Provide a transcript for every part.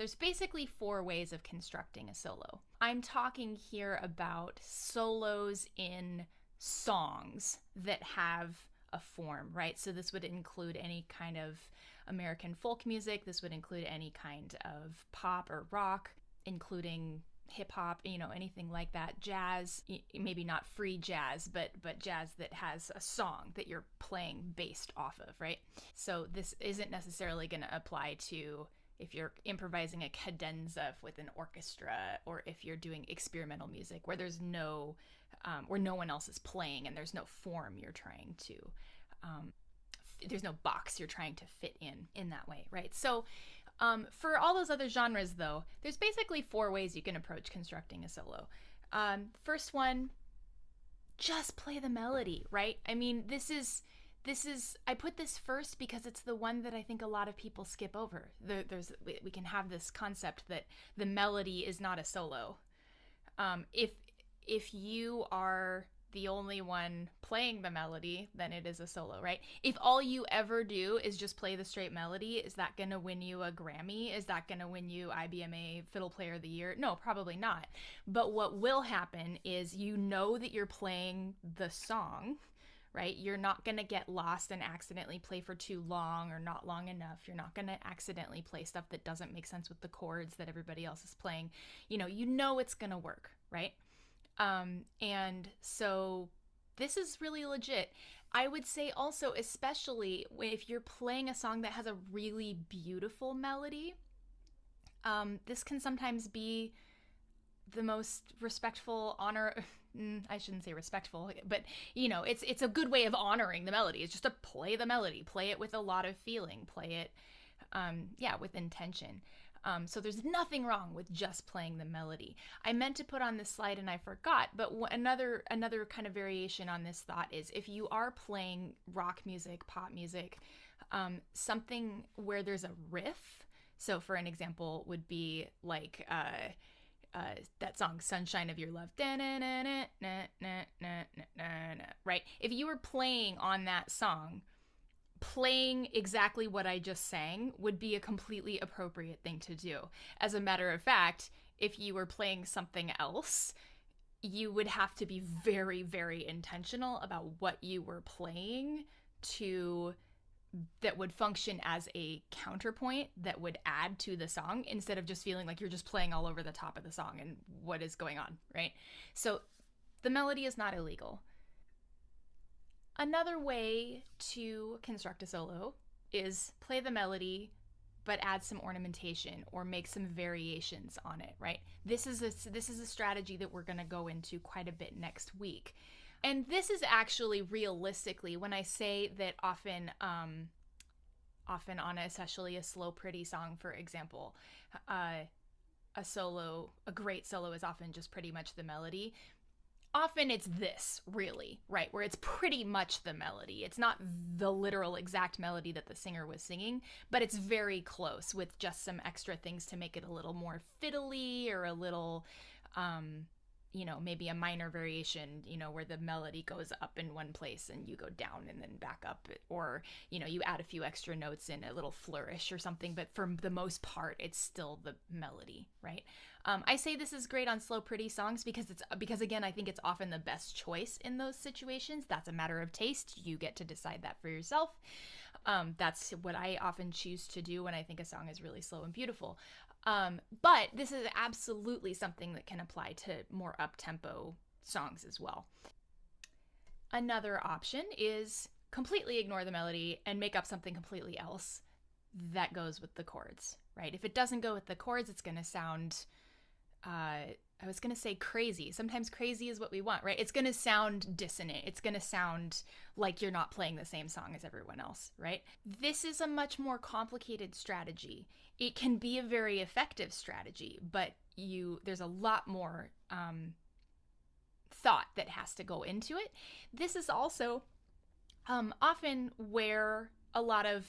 There's basically 4 ways of constructing a solo. I'm talking here about solos in songs that have a form, right? So this would include any kind of American folk music. This would include any kind of pop or rock, including hip hop, anything like that. Jazz, maybe not free jazz, but jazz that has a song that you're playing based off of, right? So this isn't necessarily going to apply to if you're improvising a cadenza with an orchestra, or if you're doing experimental music where there's where no one else is playing and there's no form you're trying to, there's no box you're trying to fit in that way, right? So for all those other genres, though, there's basically 4 ways you can approach constructing a solo. First one, just play the melody, right? I mean, this is I put this first because it's the one that I think a lot of people skip over. We can have this concept that the melody is not a solo. If you are the only one playing the melody, then it is a solo, right? If all you ever do is just play the straight melody, is that going to win you a Grammy? Is that going to win you IBMA Fiddle Player of the Year? No, probably not. But what will happen is that you're playing the song, right? You're not going to get lost and accidentally play for too long or not long enough. You're not going to accidentally play stuff that doesn't make sense with the chords that everybody else is playing. It's going to work, right? And so this is really legit. I would say also, especially if you're playing a song that has a really beautiful melody, this can sometimes be the most respectful honor. I shouldn't say respectful, but it's a good way of honoring the melody. It's just to play the melody, play it with a lot of feeling, play it, with intention. So there's nothing wrong with just playing the melody. I meant to put on this slide and I forgot, but another kind of variation on this thought is if you are playing rock music, pop music, something where there's a riff. So for an example would be like that song Sunshine of Your Love, right? If you were playing on that song, playing exactly what I just sang would be a completely appropriate thing to do. As a matter of fact, if you were playing something else, you would have to be very, very intentional about what you were playing that would function as a counterpoint that would add to the song, instead of just feeling like you're just playing all over the top of the song and what is going on, right? So the melody is not illegal. Another way to construct a solo is play the melody, but add some ornamentation or make some variations on it, right? This is a strategy that we're going to go into quite a bit next week. And this is actually realistically, when I say that often on especially a slow, pretty song, for example, a great solo is often just pretty much the melody. Often it's this, really, right, where it's pretty much the melody. It's not the literal exact melody that the singer was singing, but it's very close with just some extra things to make it a little more fiddly or a little, maybe a minor variation, where the melody goes up in one place and you go down and then back up, or, you add a few extra notes in a little flourish or something, but for the most part, it's still the melody, right? I say this is great on slow, pretty songs because again, I think it's often the best choice in those situations. That's a matter of taste. You get to decide that for yourself. That's what I often choose to do when I think a song is really slow and beautiful. But this is absolutely something that can apply to more up-tempo songs as well. Another option is completely ignore the melody and make up something completely else that goes with the chords, right? If it doesn't go with the chords, it's going to sound, I was going to say crazy. Sometimes crazy is what we want, right? It's going to sound dissonant. It's going to sound like you're not playing the same song as everyone else, right? This is a much more complicated strategy. It can be a very effective strategy, but there's a lot more thought that has to go into it. This is also often where a lot of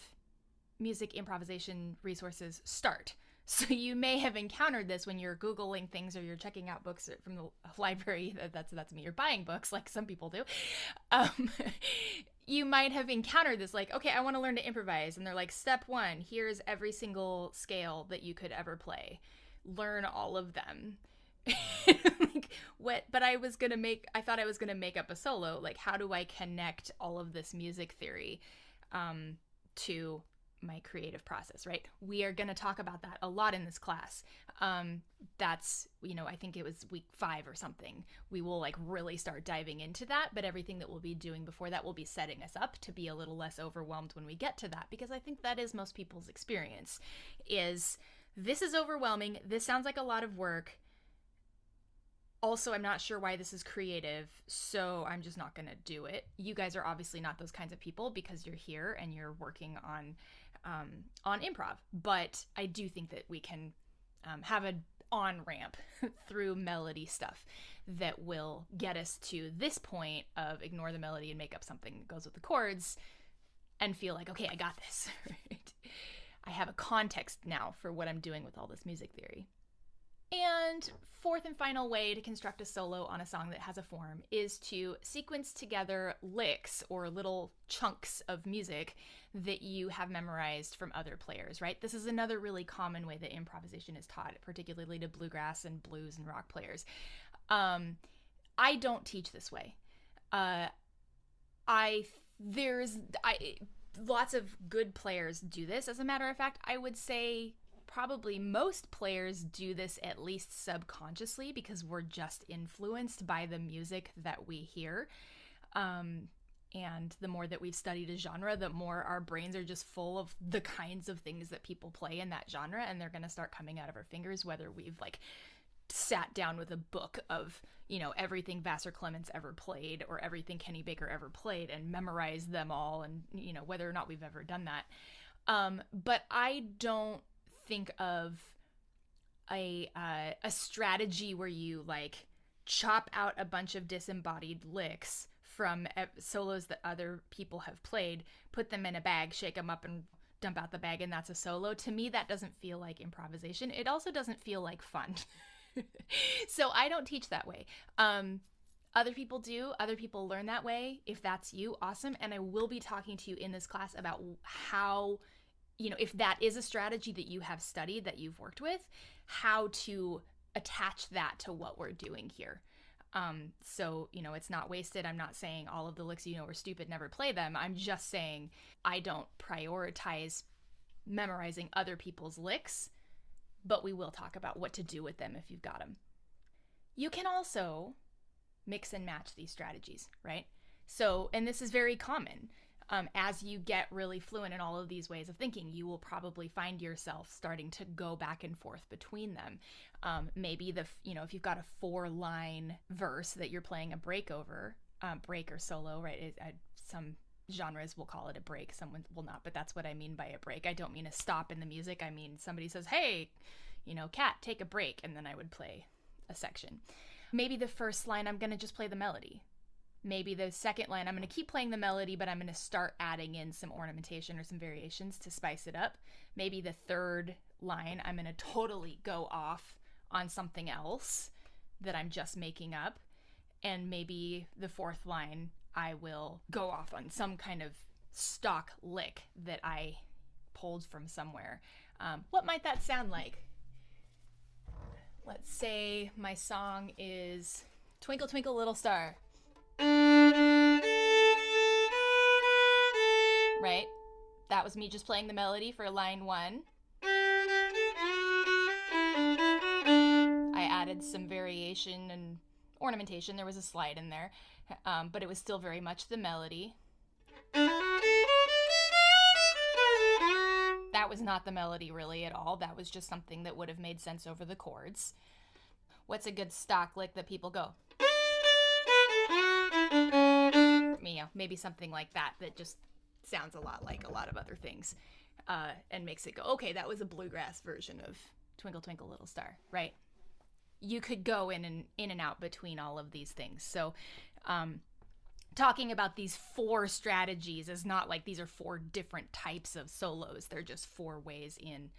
music improvisation resources start. So you may have encountered this when you're Googling things or you're checking out books from the library. That's me. You're buying books like some people do. you might have encountered this, like, okay, I want to learn to improvise, and they're like, step one, here's every single scale that you could ever play, learn all of them. Like, what? But I thought I was gonna make up a solo. Like, how do I connect all of this music theory to my creative process, right? We are going to talk about that a lot in this class. That's, I think it was week 5 or something. We will like really start diving into that, but everything that we'll be doing before that will be setting us up to be a little less overwhelmed when we get to that, because I think that is most people's experience is this is overwhelming. This sounds like a lot of work. Also, I'm not sure why this is creative, so I'm just not going to do it. You guys are obviously not those kinds of people because you're here and you're working on improv. But I do think that we can have an on-ramp through melody stuff that will get us to this point of ignore the melody and make up something that goes with the chords and feel like, okay, I got this. Right? I have a context now for what I'm doing with all this music theory. And fourth and final way to construct a solo on a song that has a form is to sequence together licks or little chunks of music that you have memorized from other players, right? This is another really common way that improvisation is taught, particularly to bluegrass and blues and rock players. I don't teach this way. Lots of good players do this. As a matter of fact, I would say probably most players do this at least subconsciously because we're just influenced by the music that we hear. And the more that we've studied a genre, the more our brains are just full of the kinds of things that people play in that genre, and they're going to start coming out of our fingers, whether we've like sat down with a book of, everything Vassar Clements ever played or everything Kenny Baker ever played and memorized them all, and, whether or not we've ever done that. But I don't think of a strategy where you like chop out a bunch of disembodied licks from solos that other people have played, put them in a bag, shake them up, and dump out the bag, and that's a solo. To me, that doesn't feel like improvisation. It also doesn't feel like fun. So I don't teach that way. Other people do. Other people learn that way. If that's you, awesome. And I will be talking to you in this class about how, if that is a strategy that you have studied, that you've worked with, how to attach that to what we're doing here. So, it's not wasted. I'm not saying all of the licks are stupid, never play them. I'm just saying I don't prioritize memorizing other people's licks, but we will talk about what to do with them if you've got them. You can also mix and match these strategies, right? So, and this is very common. As you get really fluent in all of these ways of thinking, you will probably find yourself starting to go back and forth between them. Maybe if you've got a 4-line verse that you're playing a break over, break or solo, right? Some genres will call it a break, someone will not, but that's what I mean by a break. I don't mean a stop in the music. I mean somebody says, hey, Kat, take a break, and then I would play a section. Maybe the first line I'm going to just play the melody. Maybe the second line, I'm going to keep playing the melody, but I'm going to start adding in some ornamentation or some variations to spice it up. Maybe the third line, I'm going to totally go off on something else that I'm just making up. And maybe the fourth line, I will go off on some kind of stock lick that I pulled from somewhere. What might that sound like? Let's say my song is Twinkle Twinkle Little Star. Right? That was me just playing the melody for line 1. I added some variation and ornamentation. There was a slide in there, but it was still very much the melody. That was not the melody really at all. That was just something that would have made sense over the chords. What's a good stock lick that people go? Maybe something like that just sounds a lot like a lot of other things, and makes it go, okay, that was a bluegrass version of Twinkle Twinkle Little Star, right? You could go in and out between all of these things. So talking about these 4 strategies is not like these are 4 different types of solos. They're just 4 ways in